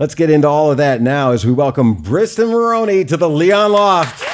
Let's get into all of that now as we welcome Briston Maroney to the Leon Loft.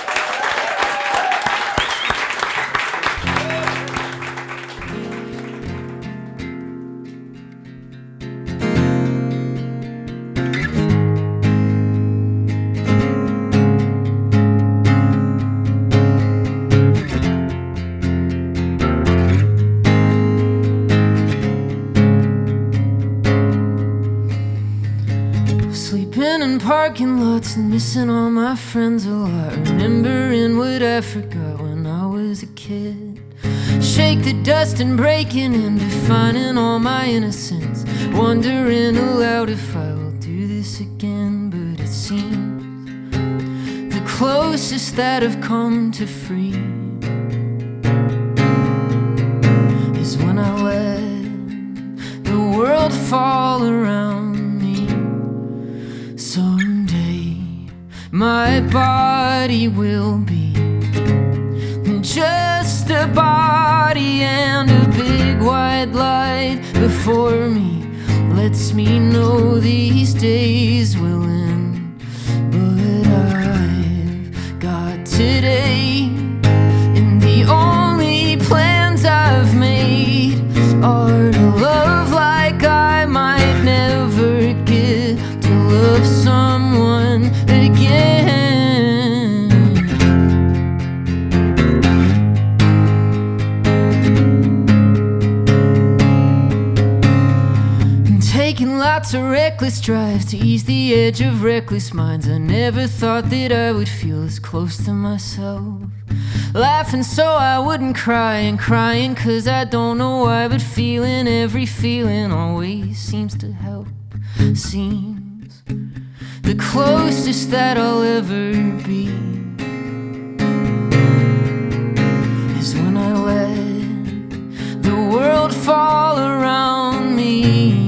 Parking lots and missing all my friends a lot. Remembering what I forgot when I was a kid. Shake the dust and breaking in, defining all my innocence. Wondering aloud if I will do this again. But it seems the closest that I've come to free is when I let the world fall around. Someday my body will be just a body, and a big white light before me lets me know these days will end. But I've got today, and the only plans I've made are to love like I might never get to love someone again. And taking lots of reckless drives to ease the edge of reckless minds. I never thought that I would feel as close to myself. Laughing so I wouldn't cry, and crying cause I don't know why, but feeling every feeling always seems to help. Seems the closest that I'll ever be is when I let the world fall around me.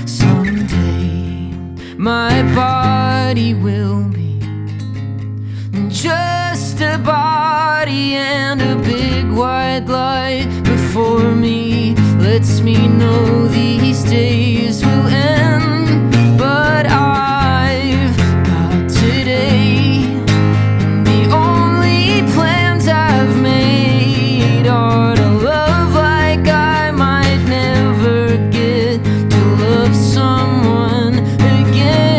Someday my body will be just a body, and a big white light before me lets me know these days will end. But I've got today, and the only plans I've made are to love like I might never get to love someone again.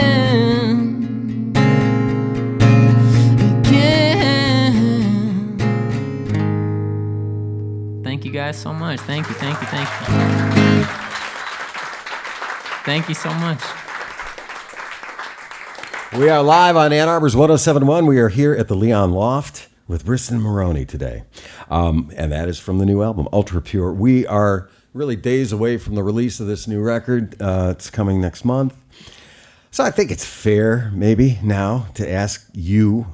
Thank you guys so much. Thank you. Thank you so much. We are live on Ann Arbor's 107.1. We are here at the Leon Loft with Briston Maroney today. And that is from the new album, Ultrapure. We are really days away from the release of this new record. It's coming next month. So I think it's fair, maybe, now to ask you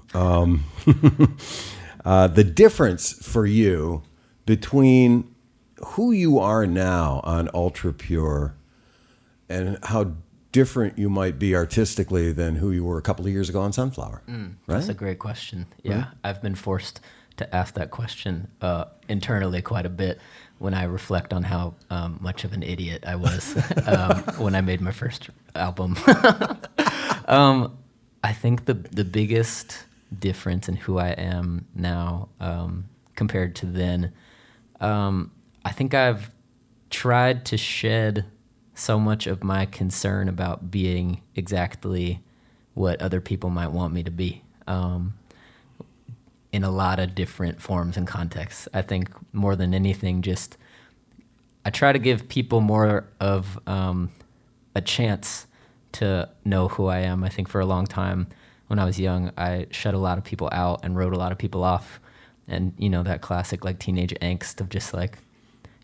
the difference for you between who you are now on Ultrapure and how different you might be artistically than who you were a couple of years ago on Sunflower. Right? That's a great question. Yeah, right? I've been forced to ask that question internally quite a bit when I reflect on how much of an idiot I was when I made my first album. I think the biggest difference in who I am now compared to then, I think I've tried to shed so much of my concern about being exactly what other people might want me to be in a lot of different forms and contexts. I think more than anything, just I try to give people more of a chance to know who I am. I think for a long time when I was young, I shut a lot of people out and wrote a lot of people off. And, you know, that classic like teenage angst of just like,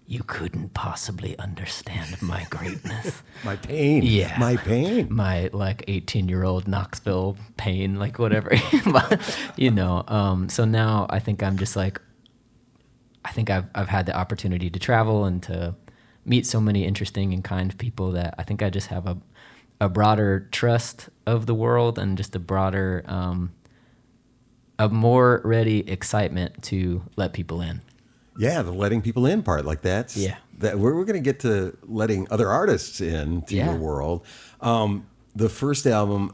you couldn't possibly understand my greatness. My pain. Yeah. My pain. My like 18-year-old Knoxville pain, like whatever. You know, so now I think I'm just like, I think I've had the opportunity to travel and to meet so many interesting and kind people that I think I just have a broader trust of the world and just a broader, a more ready excitement to let people in. Yeah, the letting people in part, like that. We're going to get to letting other artists in to your world. the first album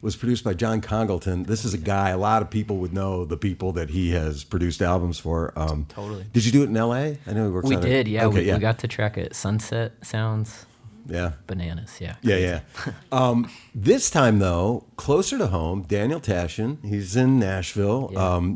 was produced by John Congleton. This is a guy, a lot of people would know the people that he has produced albums for. Totally. Did you do it in L.A.? I know he works on it. We did, yeah. Okay, We got to track it. Sunset sounds bananas, yeah. Yeah. This time, though, closer to home, Daniel Tashin. He's in Nashville. Yeah.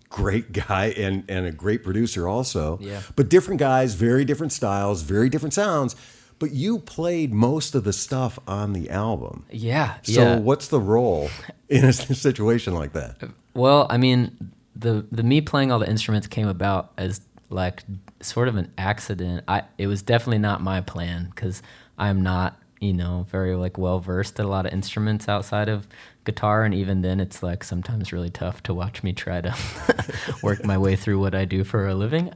Great guy and a great producer also. Yeah. But different guys, very different styles, very different sounds. But you played most of the stuff on the album. Yeah. So what's the role in a situation like that? Well, I mean, the me playing all the instruments came about as like sort of an accident. It was definitely not my plan because I'm not, very like well versed at a lot of instruments outside of guitar, and even then it's like sometimes really tough to watch me try to work my way through what I do for a living.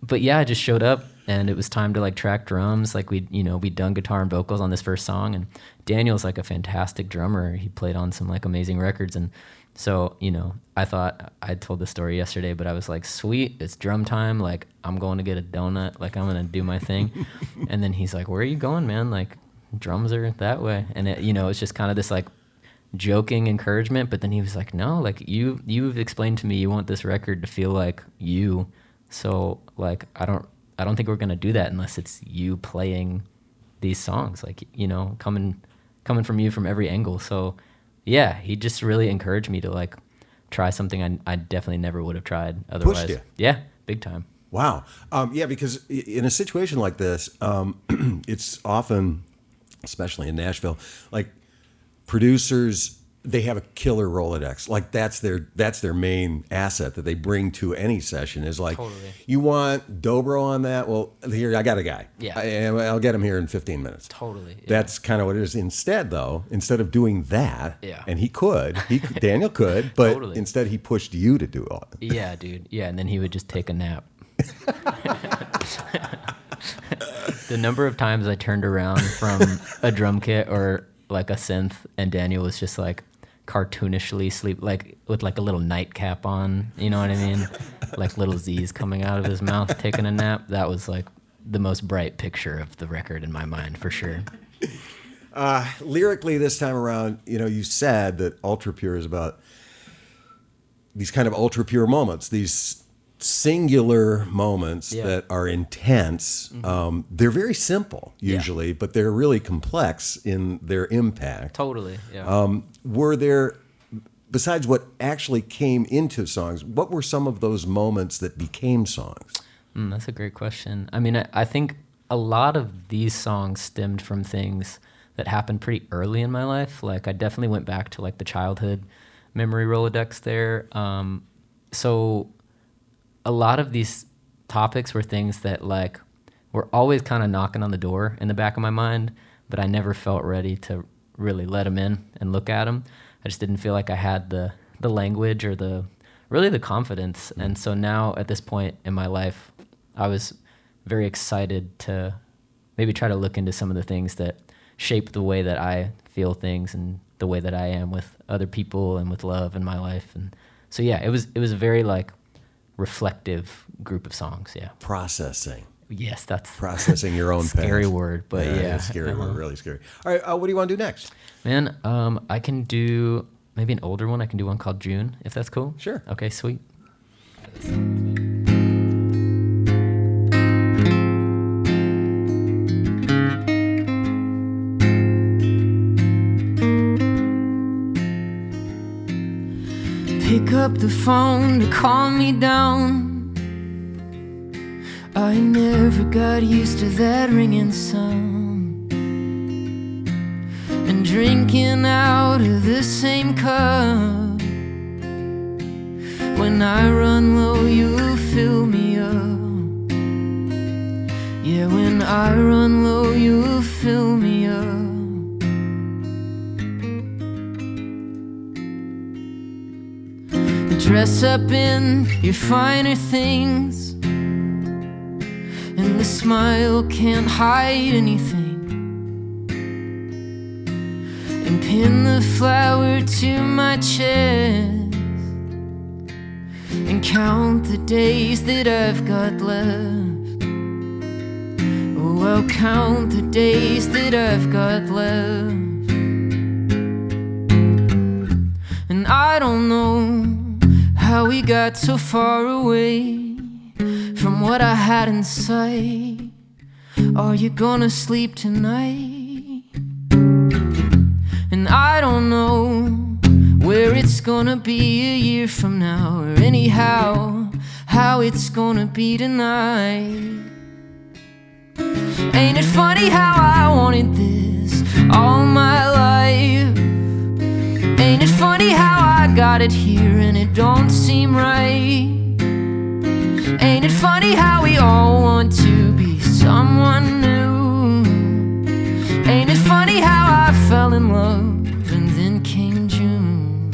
But yeah, I just showed up and it was time to like track drums. Like we'd done guitar and vocals on this first song, and Daniel's like a fantastic drummer. He played on some like amazing records, and so, I thought I told the story yesterday, but I was like, sweet, it's drum time. Like, I'm going to get a donut. Like, I'm going to do my thing. And then he's like, where are you going, man? Like, drums are that way. And, it's just kind of this, like, joking encouragement. But then he was like, no, like, you've explained to me you want this record to feel like you. So, like, I don't think we're going to do that unless it's you playing these songs. Like, coming from you from every angle. So, yeah, he just really encouraged me to like try something I definitely never would have tried otherwise. Pushed you. Yeah, big time. Wow. Yeah, because in a situation like this, it's often, especially in Nashville, like producers, they have a killer Rolodex. Like that's their main asset that they bring to any session is like, Totally. You want Dobro on that? Well, here, I got a guy. Yeah. I'll get him here in 15 minutes. Totally. Yeah. That's kind of what it is. Instead of doing that, Yeah. and Daniel could, but Totally. instead he pushed you to do it. Yeah, dude. Yeah, and then he would just take a nap. The number of times I turned around from a drum kit or like a synth and Daniel was just like cartoonishly sleep, like with like a little nightcap on, you know what I mean? Like little Z's coming out of his mouth, taking a nap. That was like the most bright picture of the record in my mind, for sure. Lyrically, this time around, you said that Ultrapure is about these kind of ultra-pure moments, these singular moments that are intense. Mm-hmm. They're very simple usually, but they're really complex in their impact. Totally, yeah. Were there, besides what actually came into songs, what were some of those moments that became songs? That's a great question. I mean, I think a lot of these songs stemmed from things that happened pretty early in my life. Like I definitely went back to like the childhood memory Rolodex there. So a lot of these topics were things that like were always kind of knocking on the door in the back of my mind, but I never felt ready to really let them in and look at them. I just didn't feel like I had the language or the confidence. And so now at this point in my life, I was very excited to maybe try to look into some of the things that shape the way that I feel things and the way that I am with other people and with love in my life. And so, yeah, it was a very like reflective group of songs. Yeah. Processing. Yes, that's processing your own scary past. Word, but yeah. Scary word, really scary. All right, what do you want to do next? Man, I can do maybe an older one. I can do one called June, if that's cool. Sure. Okay, sweet. Pick up the phone to calm me down. I never got used to that ringing sound. And drinking out of the same cup. When I run low, you fill me up. Yeah, when I run low, you fill me up. Dress up in your finer things, and the smile can't hide anything, and pin the flower to my chest, and count the days that I've got left. Oh, I'll count the days that I've got left. And I don't know how we got so far away from what I had in sight. Are you gonna sleep tonight? And I don't know where it's gonna be a year from now, or anyhow how it's gonna be tonight. Ain't it funny how I wanted this all my life? Ain't it funny how I got it here and it don't seem right? Ain't it funny how we all want to be someone new? Ain't it funny how I fell in love and then came June?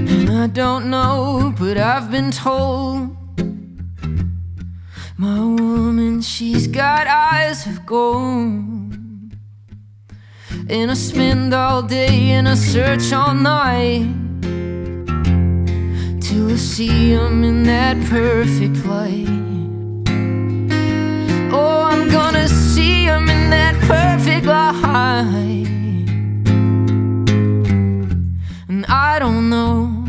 And I don't know, but I've been told my woman, she's got eyes of gold. And I spend all day and I search all night till I see them in that perfect light. Oh, I'm gonna see them in that perfect light. And I don't know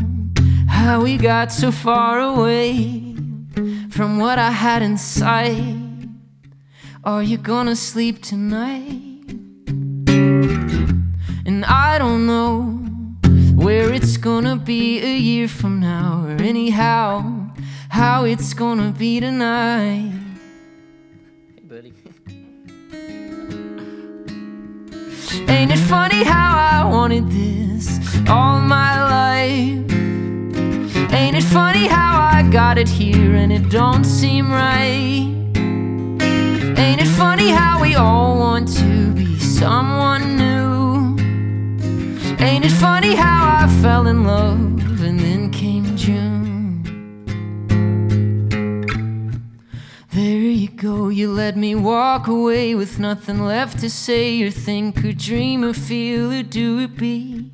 how we got so far away from what I had in sight. Are you gonna sleep tonight? And I don't know where it's gonna be a year from now, or anyhow how it's gonna be tonight. Hey, buddy. Ain't it funny how I wanted this all my life? Ain't it funny how I got it here and it don't seem right? Ain't it funny how we all want to be someone new? Ain't it funny how I fell in love and then came June? There you go, you let me walk away with nothing left to say or think or dream or feel or do or be.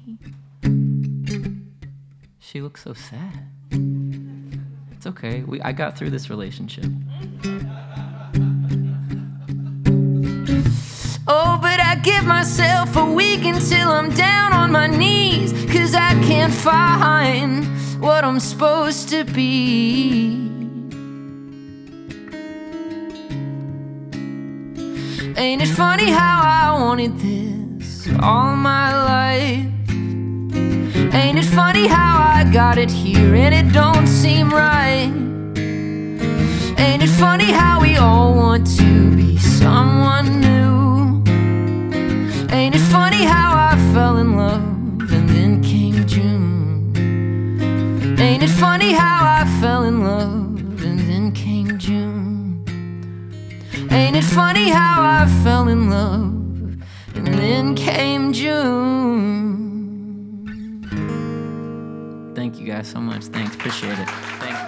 She looks so sad. It's okay, I got through this relationship. Oh, but I give myself a week until I'm down on my knees, 'cause I can't find what I'm supposed to be. Ain't it funny how I wanted this all my life? Ain't it funny how I got it here and it don't seem right? Ain't it funny how we all want to be someone new? Ain't it funny how I fell in love and then came June? Ain't it funny how I fell in love and then came June? Ain't it funny how I fell in love and then came June? Thank you guys so much. Thanks. Appreciate it. Thank you.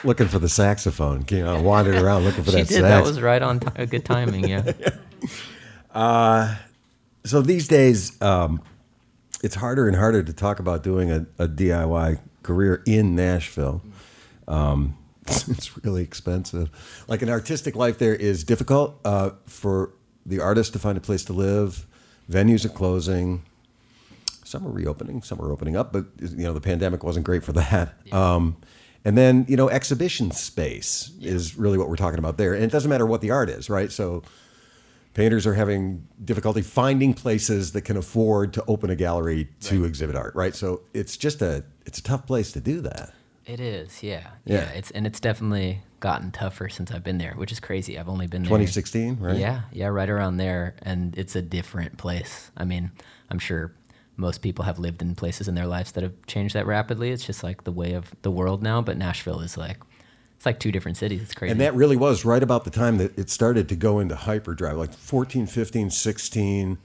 Looking for the saxophone. You know, wandered around looking for that sax. She did. That was right on good timing, yeah. So these days, it's harder and harder to talk about doing a DIY career in Nashville. It's really expensive. Like, an artistic life there is difficult for the artist to find a place to live. Venues are closing. Some are reopening, some are opening up, but the pandemic wasn't great for that. Yeah. And then, exhibition space is really what we're talking about there. And it doesn't matter what the art is, right? So painters are having difficulty finding places that can afford to open a gallery to exhibit art, right? So it's a tough place to do that. It is, yeah. It's definitely gotten tougher since I've been there, which is crazy. I've only been there 2016, right? Yeah, right around there, and it's a different place. I mean, I'm sure most people have lived in places in their lives that have changed that rapidly. It's just like the way of the world now, but Nashville is it's like two different cities. It's crazy. And that really was right about the time that it started to go into hyperdrive, like 14, 15, 16.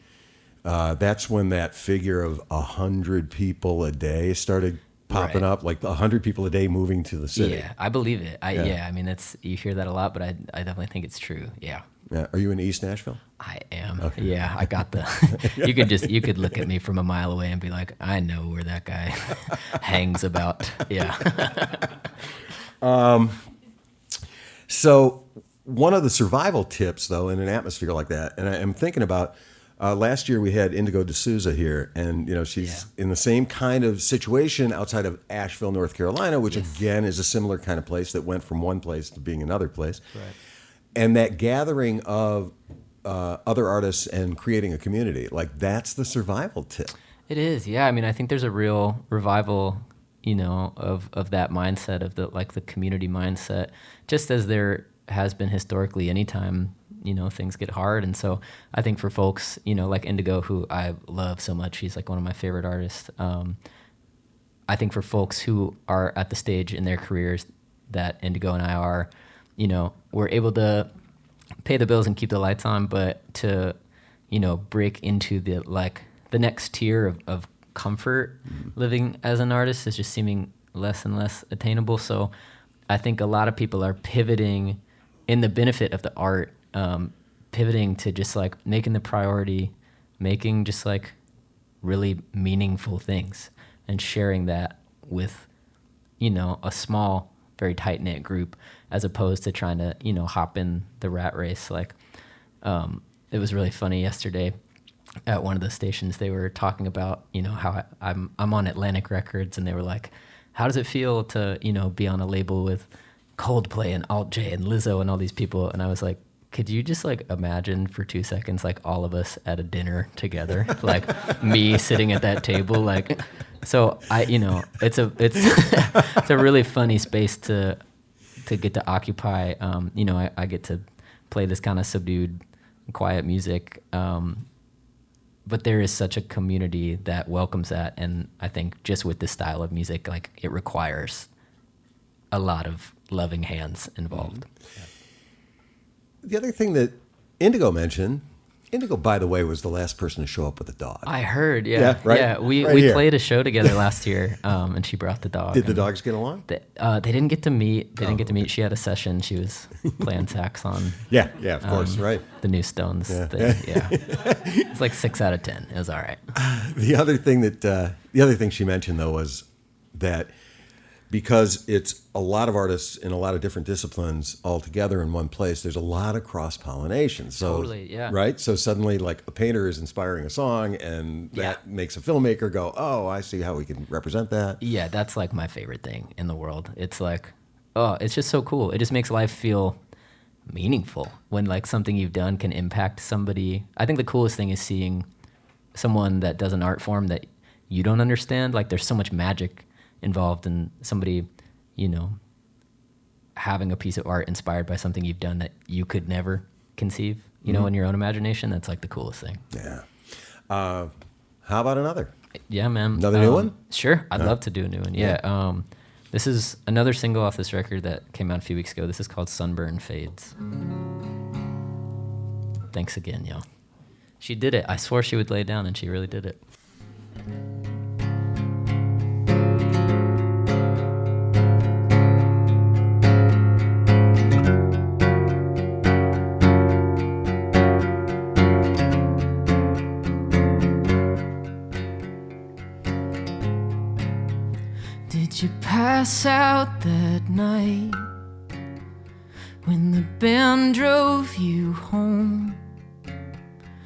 That's when that figure of 100 people a day started popping up, like 100 people a day moving to the city. Yeah, I believe it. I mean, you hear that a lot, but I definitely think it's true. Yeah, Yeah. Are you in East Nashville? I am. Okay. Yeah, I got the. you could look at me from a mile away and be like, I know where that guy hangs about. Yeah. So one of the survival tips, though, in an atmosphere like that, and I'm thinking about last year we had Indigo D'Souza here, and she's in the same kind of situation outside of Asheville, North Carolina, which again is a similar kind of place that went from one place to being another place. Right. And that gathering of other artists and creating a community, like that's the survival tip. It is, yeah. I mean, I think there's a real revival, of that mindset, of the community mindset, just as there has been historically anytime, things get hard. And so I think for folks, like Indigo, who I love so much, she's like one of my favorite artists. I think for folks who are at the stage in their careers that Indigo and I are, we're able to pay the bills and keep the lights on, but to, break into the next tier of comfort living as an artist is just seeming less and less attainable. So I think a lot of people are pivoting in the benefit of the art, pivoting to just like making the priority, making just like really meaningful things and sharing that with, a small, very tight-knit group, as opposed to trying to, hop in the rat race. Like, it was really funny yesterday at one of the stations. They were talking about, how I'm on Atlantic Records, and they were like, how does it feel to, be on a label with Coldplay and Alt J and Lizzo and all these people? And I was like, could you just like imagine for 2 seconds, like all of us at a dinner together, like me sitting at that table, like, so it's a really funny space to get to occupy. I get to play this kind of subdued, quiet music. But there is such a community that welcomes that. And I think just with this style of music, like it requires a lot of loving hands involved. Yeah. The other thing that Indigo mentioned, Indigo, by the way, was the last person to show up with a dog. I heard, yeah. Yeah, right? Yeah, we here. played a show together last year, and she brought the dog. Did the dogs get along? They didn't get to meet. They didn't get to meet. She had a session. She was playing sax on. Yeah, of course, right. The new Stones thing. Yeah. It's like 6 out of 10. It was all right. The other thing she mentioned though was that because it's a lot of artists in a lot of different disciplines all together in one place, there's a lot of cross-pollination. So, totally, yeah. Right? So suddenly, like, a painter is inspiring a song, and that makes a filmmaker go, oh, I see how we can represent that. Yeah, that's, like, my favorite thing in the world. It's like, oh, it's just so cool. It just makes life feel meaningful when, like, something you've done can impact somebody. I think the coolest thing is seeing someone that does an art form that you don't understand. Like, there's so much magic involved in somebody, having a piece of art inspired by something you've done that you could never conceive, in your own imagination. That's like the coolest thing. Yeah. How about another? Yeah, man. Another new one? Sure. I'd love to do a new one. Yeah. This is another single off this record that came out a few weeks ago. This is called Sunburn Fades. Thanks again, y'all. She did it. I swore she would lay down, and she really did it. Did you pass out that night when the band drove you home?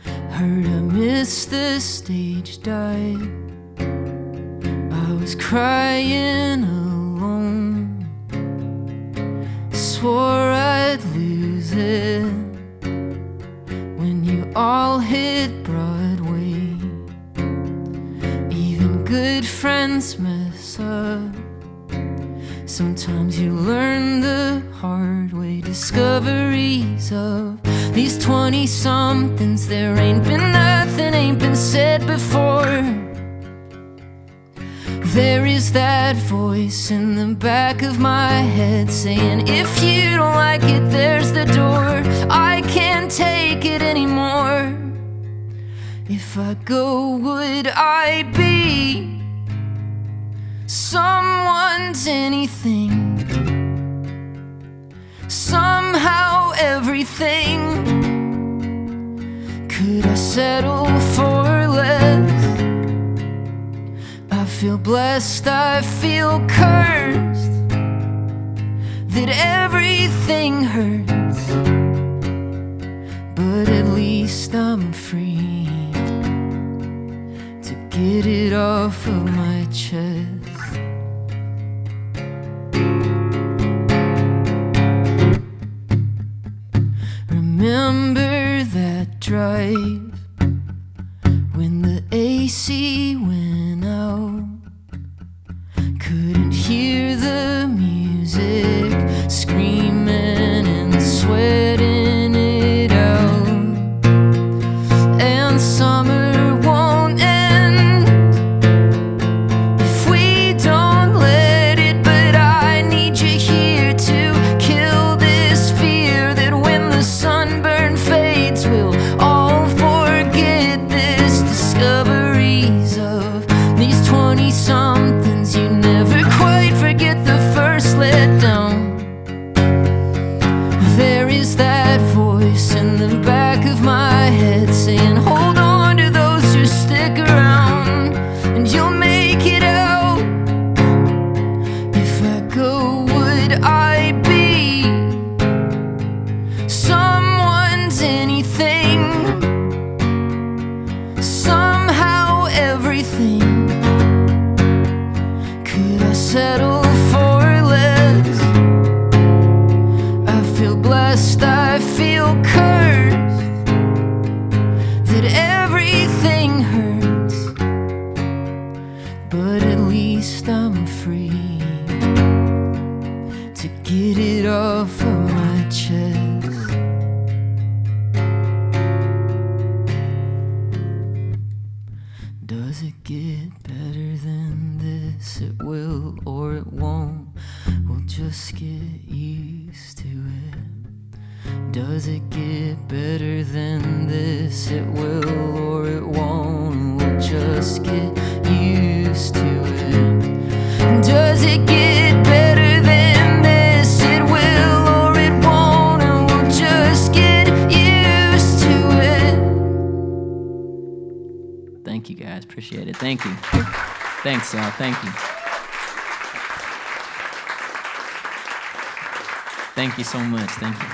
Heard I missed the stage dive. I was crying alone. Swore I'd lose it when you all hit Broadway. Even good friends mess up. Sometimes you learn the hard way. Discoveries of these 20-somethings. There ain't been nothing, ain't been said before. There is that voice in the back of my head saying, if you don't like it, there's the door. I can't take it anymore. If I go, would I be someone's anything? Somehow everything. settle for less. I feel blessed, I feel cursed, that everything hurts, but at least I'm free to get it off of my chest. Remember that drive when the AC went out? Couldn't hear the music, screaming and sweating it out. And summer won't end if we don't let it, but I need you here to kill this fear that when the sunburn fades we'll all forget this discoveries of these 20-somethings. You never quite forget the first letdown. There is that voice in the back of my head saying, hold on to those who stick around, and you'll make it out. If I go, would I be someone's anything? Somehow everything. Could I settle for less? I feel blessed, I feel cursed, that everything hurts, but at least I'm free to get it off of my chest. Does it get better than this? It will or it won't. We'll just get used to it. Does it get better than this? It will or it won't. We'll just get used to it. Does it get better than this? It will or it won't. And we'll just get used to it. Thank you guys, appreciate it. Thank you. Thanks, y'all. Thank you. Thank you so much. Thank you.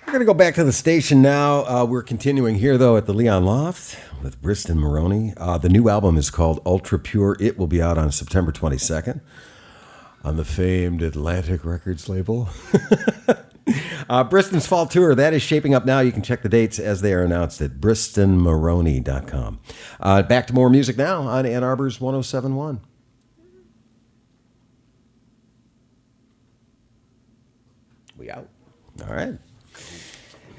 We're going to go back to the station now. We're continuing here, though, at the Leon Loft with Briston Maroney. The new album is called Ultrapure. It will be out on September 22nd on the famed Atlantic Records label. Briston's fall tour, that is shaping up now. You can check the dates as they are announced at bristonmaroney.com. Back to more music now on Ann Arbor's 107.1. We out. All right.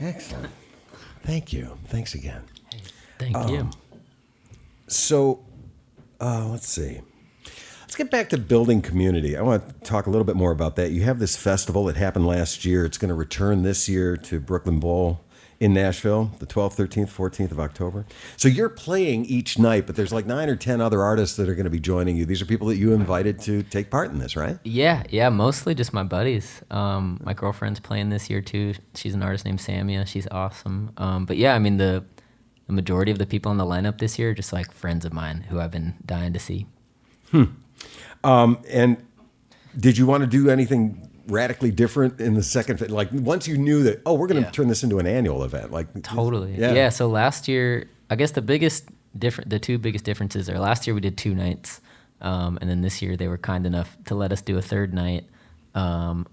Excellent. Thank you. Thanks again. Thank you. So, let's see. Let's get back to building community. I want to talk a little bit more about that. You have this festival that happened last year. It's going to return this year to Brooklyn Bowl in Nashville, the 12th, 13th, 14th of October. So you're playing each night, but there's like 9 or 10 other artists that are going to be joining you. These are people that you invited to take part in this, right? Yeah, mostly just my buddies. My girlfriend's playing this year too. She's an artist named Samia. She's awesome. But yeah, I mean, the majority of the people in the lineup this year are just like friends of mine who I've been dying to see. And did you want to do anything radically different in the second, like once you knew that, we're going to turn this into an annual event, like totally. Yeah. So last year, I guess the two biggest differences are last year we did 2 nights. And then this year they were kind enough to let us do a 3rd night. And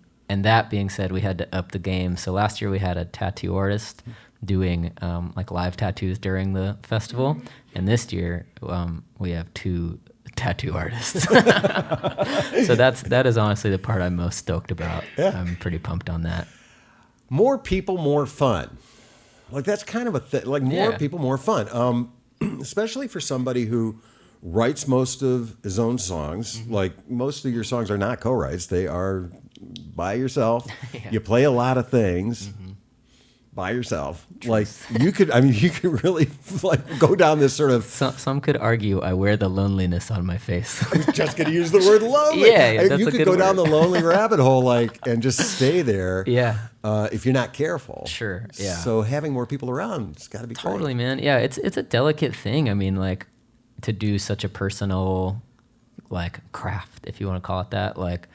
that being said, we had to up the game. So last year we had a tattoo artist doing like live tattoos during the festival. And this year we have 2 tattoo artists. So that is honestly the part I'm most stoked about. Yeah. I'm pretty pumped on that. More people, more fun. Like that's kind of a thing. Like more people, more fun. Especially for somebody who writes most of his own songs. Mm-hmm. Like most of your songs are not co-writes; they are by yourself. Yeah. You play a lot of things. Mm-hmm. by yourself. Like you could really like go down this sort of. Some could argue I wear the loneliness on my face. I was just going to use the word lonely. Yeah, that's you a could good go word. down the lonely rabbit hole, like, and just stay there. Yeah. If you're not careful. Sure. Yeah. So having more people around, it's got to be Totally, great. man. Yeah, it's a delicate thing. I mean, like, to do such a personal, like, craft, if you want to call it that. Like,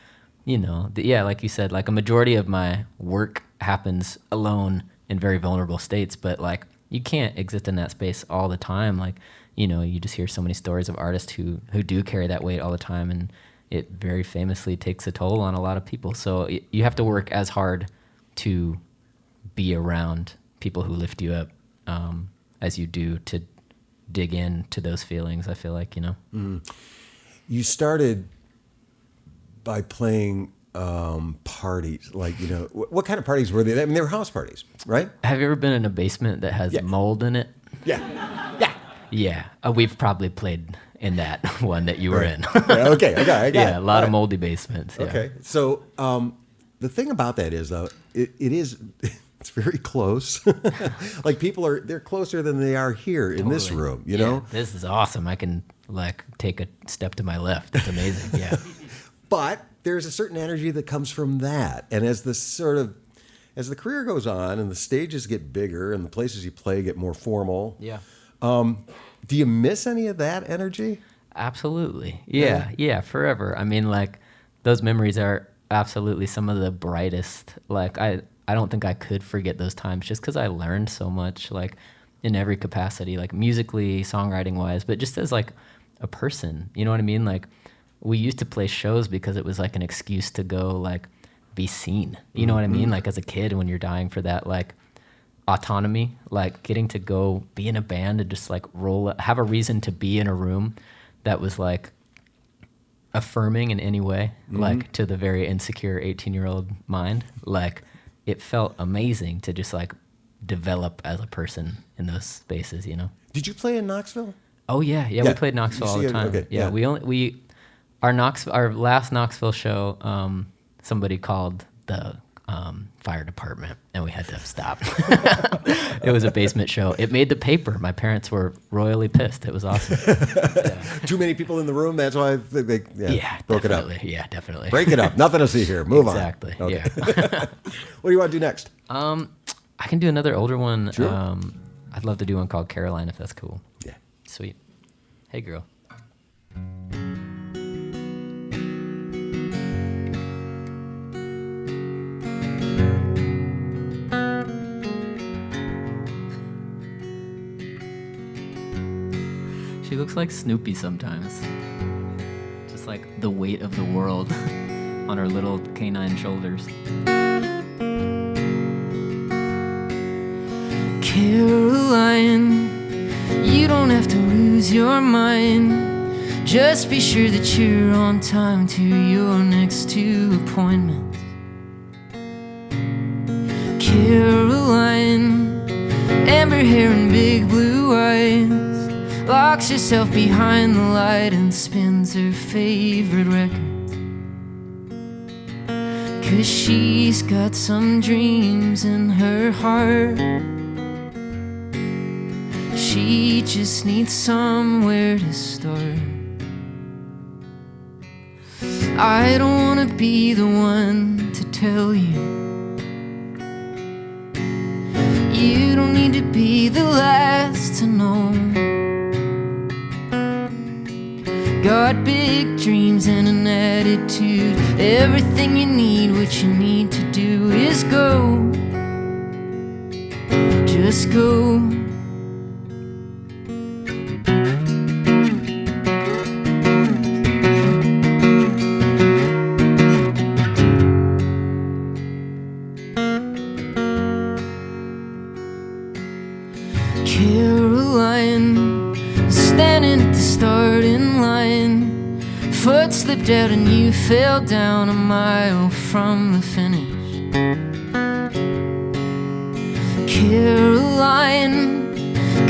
you know, like you said, like a majority of my work happens alone in very vulnerable states, but like you can't exist in that space all the time. Like, you know, you just hear so many stories of artists who do carry that weight all the time, and it very famously takes a toll on a lot of people. So you have to work as hard to be around people who lift you up as you do to dig into those feelings, I feel like, you know. You started by playing parties, like, you know, what kind of parties were they? I mean, they were house parties, right? Have you ever been in a basement that has mold in it? Yeah. Yeah, we've probably played in that one that you were in. Yeah, okay, I got Yeah, it. a lot of moldy basements. Yeah. Okay, so the thing about that is, though, it's very close. Like they're closer than they are here in this room, you know? This is awesome. I can like take a step to my left. It's amazing. Yeah. But there's a certain energy that comes from that. And as the career goes on and the stages get bigger and the places you play get more formal, Yeah. do you miss any of that energy? Absolutely. Yeah, forever. I mean, like, those memories are absolutely some of the brightest. Like, I don't think I could forget those times just because I learned so much, like, in every capacity, like musically, songwriting-wise, but just as, like, a person. You know what I mean? Like, we used to play shows because it was, like, an excuse to go, like, be seen. You know what I mean? Like, as a kid, when you're dying for that, like, autonomy, like getting to go be in a band and just like have a reason to be in a room that was like affirming in any way, like to the very insecure 18-year-old mind. Like it felt amazing to just like develop as a person in those spaces, you know? Did you play in Knoxville? Oh yeah. We played Knoxville all the time. Okay, yeah. Our last Knoxville show, somebody called the fire department and we had to stop. It was a basement show. It made the paper. My parents were royally pissed. It was awesome. Too many people in the room. That's why they broke it up. Yeah, definitely. Break it up. Nothing to see here. Move exactly. on. Exactly. Okay. Yeah. What do you want to do next? I can do another older one. Sure. I'd love to do one called Caroline if that's cool. Yeah. Sweet. Hey, girl. She looks like Snoopy sometimes. Just like the weight of the world on her little canine shoulders. Caroline, you don't have to lose your mind. Just be sure that you're on time to your next 2 appointments. Caroline, amber hair and big blue eyes, locks herself behind the light and spins her favorite records. 'Cause she's got some dreams in her heart. She just needs somewhere to start. I don't wanna be the one to tell you. You don't need to be the last to know. Got big dreams and an attitude. Everything you need, what you need to do is go. Just go. Caroline, standing at the starting line. Foot slipped out and you fell down a mile from the finish. Caroline,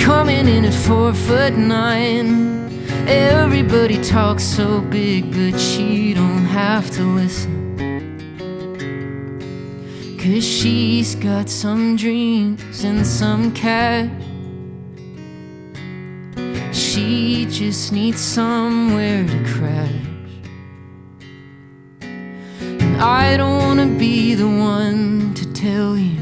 coming in at 4'9". Everybody talks so big, but you don't have to listen. 'cause she's got some dreams and some cash. She just needs somewhere to crash. And I don't wanna be the one to tell you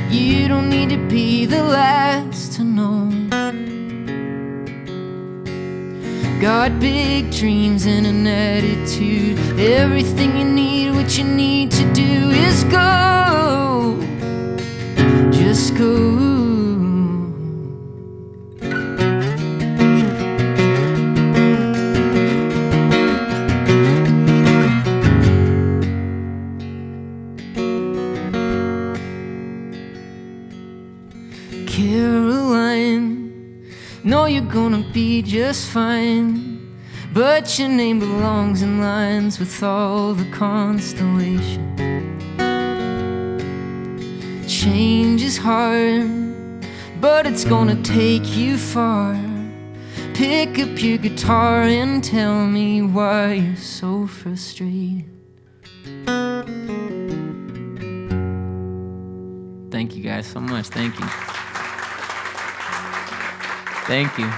you don't need to be the last to know. Got big dreams and an attitude. Everything you need, what you need to do is go. Just go. Caroline, know you're gonna be just fine, but your name belongs in lines with all the constellations. Change is hard, but it's gonna take you far. Pick up your guitar and tell me why you're so frustrated. Thank you guys so much. Thank you. Thank you.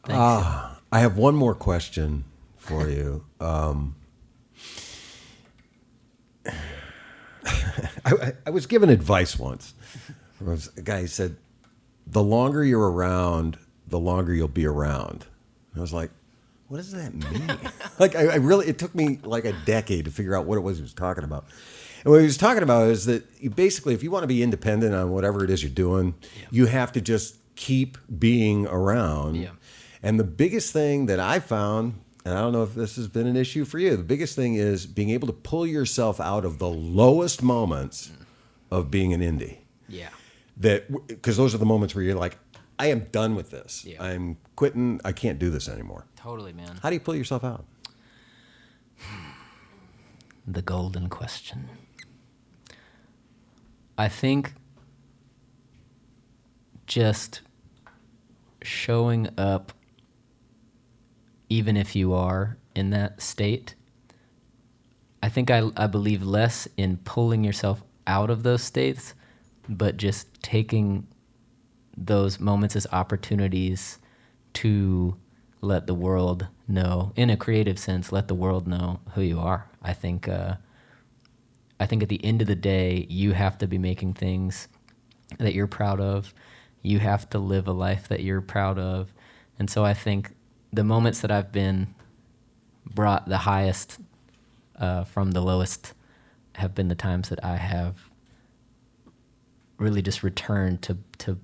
I have one more question for you. I was given advice once. There was a guy who said, the longer you're around, the longer you'll be around. And I was like, what does that mean? I really, it took me like a decade to figure out what it was he was talking about. And what he was talking about is that you basically, if you want to be independent on whatever it is you're doing, you have to just keep being around. Yeah. And the biggest thing that I found, and I don't know if this has been an issue for you, the biggest thing is being able to pull yourself out of the lowest moments of being an indie. Yeah. Because those are the moments where you're like, I am done with this. Yeah. I'm quitting. I can't do this anymore. Totally, man. How do you pull yourself out? The golden question. I think just showing up, even if you are in that state, I think I believe less in pulling yourself out of those states, but just taking those moments as opportunities to let the world know, in a creative sense, let the world know who you are. I think at the end of the day, you have to be making things that you're proud of. You have to live a life that you're proud of. And so I think the moments that I've been brought the highest from the lowest have been the times that I have really just returned to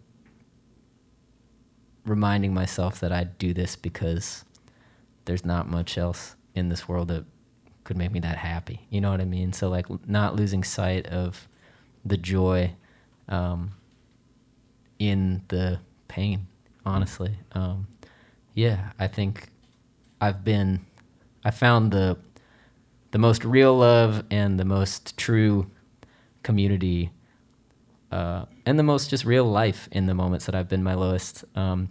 reminding myself that I do this because there's not much else in this world that could make me that happy. You know what I mean? So like not losing sight of the joy in the pain, honestly. I think I found the most real love and the most true community and the most just real life in the moments that I've been my lowest, and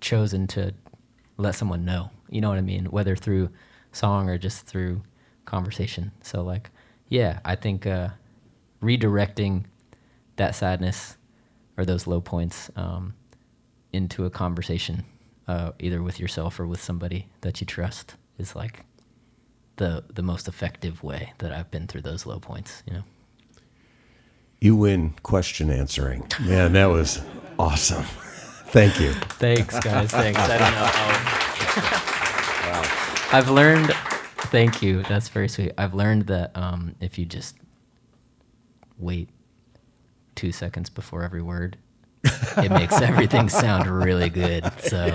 chosen to let someone know, you know what I mean, whether through song or just through conversation. So like, yeah, I think redirecting that sadness or those low points into a conversation, either with yourself or with somebody that you trust, is like the most effective way that I've been through those low points, you know. You win question answering. Man, that was awesome. Thank you. Thanks, guys. Thanks. I don't know. Wow. I've learned, thank you. That's very sweet. I've learned that if you just wait 2 seconds before every word, it makes everything sound really good. So,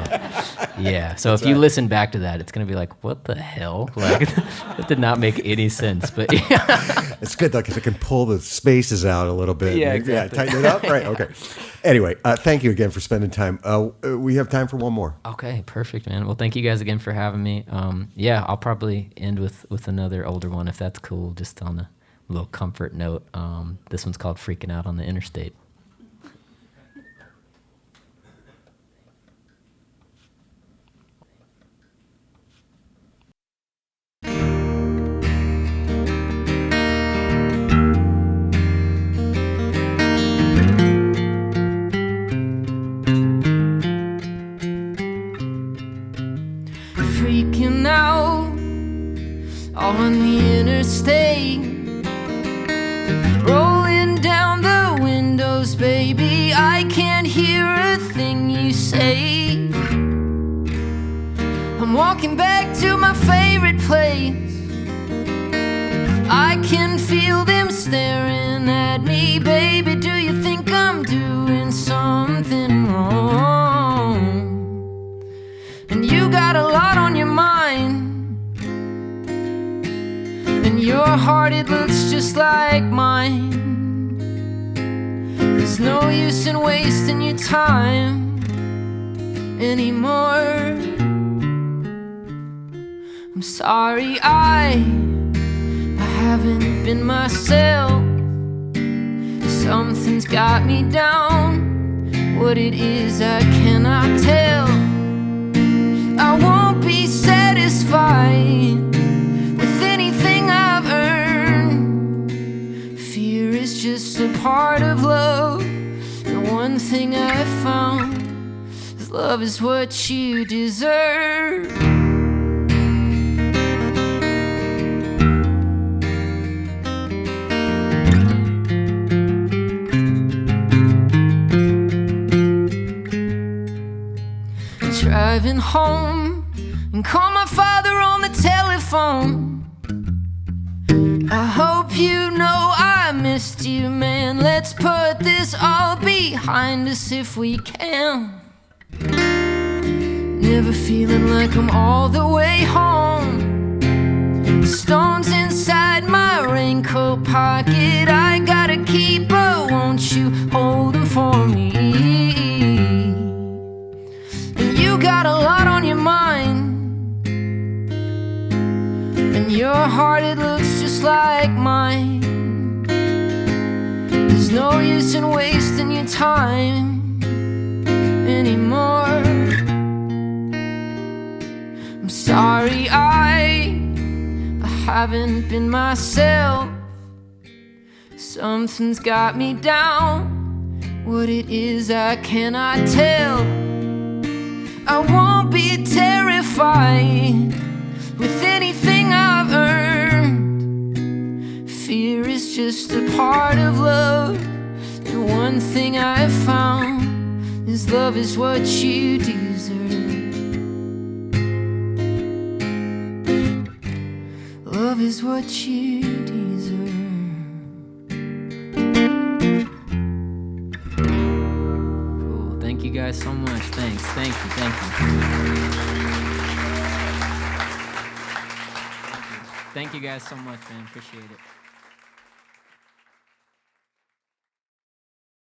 yeah. So if you listen back to that, it's going to be like, what the hell? Like, that did not make any sense. But yeah. It's good, though, because it can pull the spaces out a little bit. Yeah, exactly. Yeah, tighten it up. Right, okay. Anyway, thank you again for spending time. We have time for one more. Okay, perfect, man. Well, thank you guys again for having me. I'll probably end with another older one, if that's cool, just on a little comfort note. This one's called Freakin' Out on the Interstate. say. I'm walking back to my favorite place. I can feel them staring at me. Baby, do you think I'm doing something wrong? And you got a lot on your mind, and your heart, it looks just like mine. There's no use in wasting your time anymore. I'm sorry I haven't been myself. Something's got me down. What it is I cannot tell. I won't be satisfied with anything I've earned. Fear is just a part of love. The one thing I've found is love is what you deserve. Driving home and call my father on the telephone. I hope you know I missed you, man. Let's put this all behind us if we can. Never feeling like I'm all the way home. Stones inside my raincoat pocket I gotta keep, but won't you hold them for me? You got a lot on your mind, and your heart, it looks just like mine. There's no use in wasting your time anymore. I'm sorry I haven't been myself. Something's got me down. What it is I cannot tell. I won't be terrified with anything I've earned. Fear is just a part of love. And one thing I've found is love is what you deserve. Love is what you deserve. Thank you guys so much. Thanks. Thank you. Thank you guys so much, man. Appreciate it.